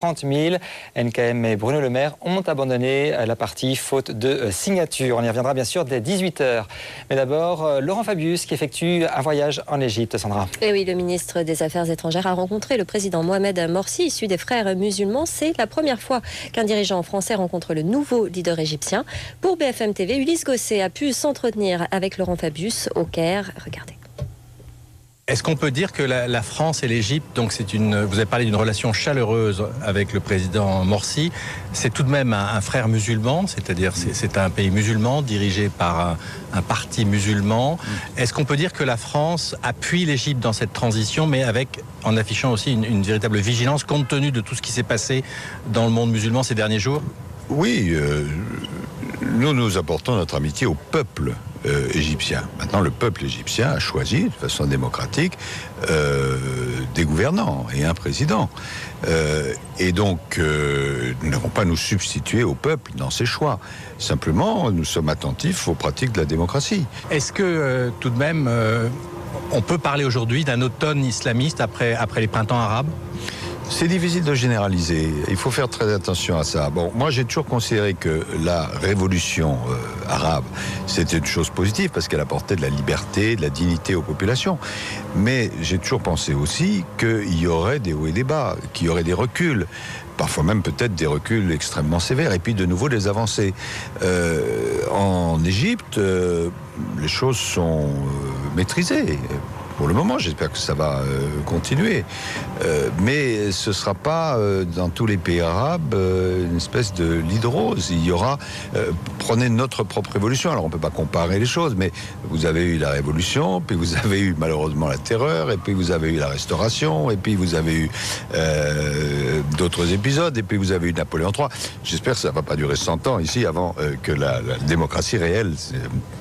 30 000. NKM et Bruno Le Maire ont abandonné la partie faute de signature. On y reviendra bien sûr dès 18h. Mais d'abord, Laurent Fabius qui effectue un voyage en Égypte, Sandra. Et oui, le ministre des Affaires étrangères a rencontré le président Mohamed Morsi, issu des Frères musulmans. C'est la première fois qu'un dirigeant français rencontre le nouveau leader égyptien. Pour BFM TV, Ulysse Gosset a pu s'entretenir avec Laurent Fabius au Caire. Regardez. Est-ce qu'on peut dire que la France et l'Égypte, donc vous avez parlé d'une relation chaleureuse avec le président Morsi, c'est tout de même un frère musulman, c'est-à-dire c'est un pays musulman dirigé par un parti musulman. Est-ce qu'on peut dire que la France appuie l'Égypte dans cette transition, mais en affichant aussi une véritable vigilance compte tenu de tout ce qui s'est passé dans le monde musulman ces derniers jours ? Oui, nous apportons notre amitié au peuple égyptien. Maintenant, le peuple égyptien a choisi de façon démocratique des gouvernants et un président. Et donc, nous n'avons pas à nous substituer au peuple dans ses choix. Simplement, nous sommes attentifs aux pratiques de la démocratie. Est-ce que, tout de même, on peut parler aujourd'hui d'un automne islamiste après les printemps arabes ? C'est difficile de généraliser. Il faut faire très attention à ça. Bon, moi, j'ai toujours considéré que la révolution arabe, c'était une chose positive parce qu'elle apportait de la liberté, de la dignité aux populations. Mais j'ai toujours pensé aussi qu'il y aurait des hauts et des bas, qu'il y aurait des reculs. Parfois même peut-être des reculs extrêmement sévères, et puis de nouveau des avancées. En Égypte, les choses sont maîtrisées. Pour le moment, j'espère que ça va continuer. Mais ce ne sera pas, dans tous les pays arabes, une espèce de lit de rose. Il y aura... prenez notre propre révolution. Alors, on ne peut pas comparer les choses, mais vous avez eu la révolution, puis vous avez eu malheureusement la terreur, et puis vous avez eu la restauration, et puis vous avez eu d'autres épisodes, et puis vous avez eu Napoléon III. J'espère que ça ne va pas durer 100 ans ici avant que la démocratie réelle,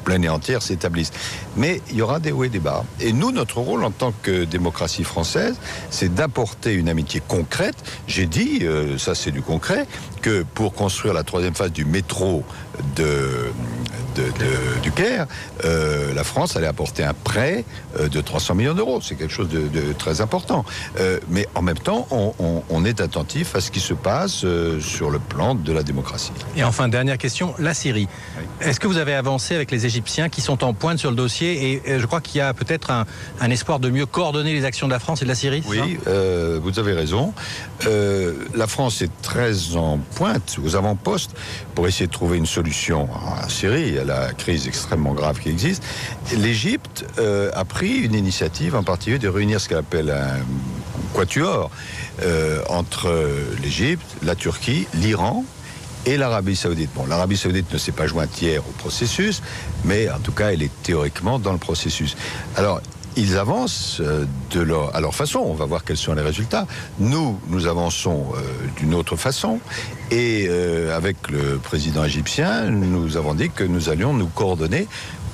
pleine et entière, s'établisse. Mais il y aura des hauts et des bas. Et nous, notre rôle en tant que démocratie française, c'est d'apporter une amitié concrète. J'ai dit, ça c'est du concret, que pour construire la troisième phase du métro du Caire, la France allait apporter un prêt de 300 millions d'euros. C'est quelque chose de très important. Mais en même temps, on est attentif à ce qui se passe sur le plan de la démocratie. Et enfin, dernière question, la Syrie. Oui. Est-ce que vous avez avancé avec les Égyptiens qui sont en pointe sur le dossier et je crois qu'il y a peut-être un espoir de mieux coordonner les actions de la France et de la Syrie? Oui, vous avez raison. La France est très en pointe, aux avant-postes, pour essayer de trouver une solution à Syrie, à la crise extrêmement grave qui existe. L'Égypte a pris une initiative, en particulier de réunir ce qu'elle appelle un quatuor entre l'Égypte, la Turquie, l'Iran et l'Arabie Saoudite. Bon, l'Arabie Saoudite ne s'est pas jointe hier au processus, mais en tout cas, elle est théoriquement dans le processus. Alors, ils avancent à leur façon. On va voir quels sont les résultats. Nous avançons d'une autre façon. Et avec le président égyptien, nous avons dit que nous allions nous coordonner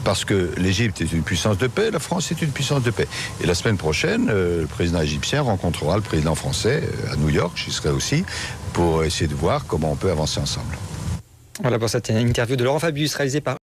parce que l'Égypte est une puissance de paix, la France est une puissance de paix. Et la semaine prochaine, le président égyptien rencontrera le président français à New York, j'y serai aussi, pour essayer de voir comment on peut avancer ensemble. Voilà pour cette interview de Laurent Fabius réalisée par